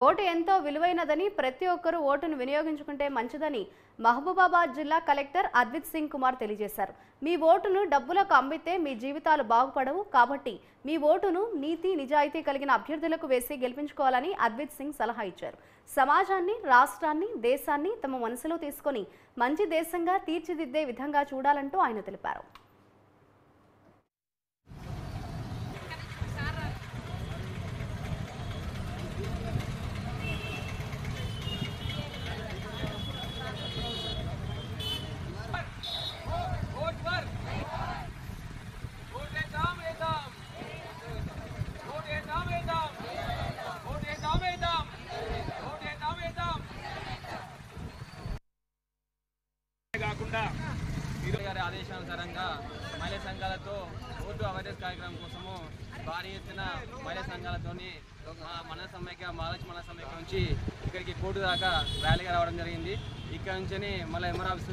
Vote ఎంతో విలువైనదని ప్రతి ఒక్కరూ ఓటును వినియోగించుకుంటే మంచిదని మహబూబాబాద్ జిల్లా కలెక్టర్ అద్విత్ సింగ్ కుమార్ తెలియజేశారు. మీ ఓటును డబ్బులకు అమ్మితే మీ జీవితాలు బాగుపడవు కాబట్టి మీ ఓటును నీతి నిజాయితీ కలిగిన అభ్యర్థులకు వేసి గెలిపించుకోవాలని అద్విత్ సింగ్ సలహా ఇచ్చారు. సమాజాన్ని, రాష్ట్రాన్ని, దేశాన్ని తమ మనసులో తీసుకొని మంచి దేశంగా తీర్చిదిద్దే విధంగా చూడాలంటూ ఆయన తెలిపారు. గారి ఆదేశానుసారంగా మహిళా సంఘాలతో ఓటు అవేర్నెస్ కార్యక్రమం కోసము భారీ ఎత్తున మహిళా సంఘాలతోని మహాలక్ష్మి మన సమైక్య నుంచి ఇక్కడికి కోర్టు దాకా ర్యాలీగా రావడం జరిగింది. ఇక్కడ నుంచి మళ్ళీ ఎంఆర్ ఆఫీస్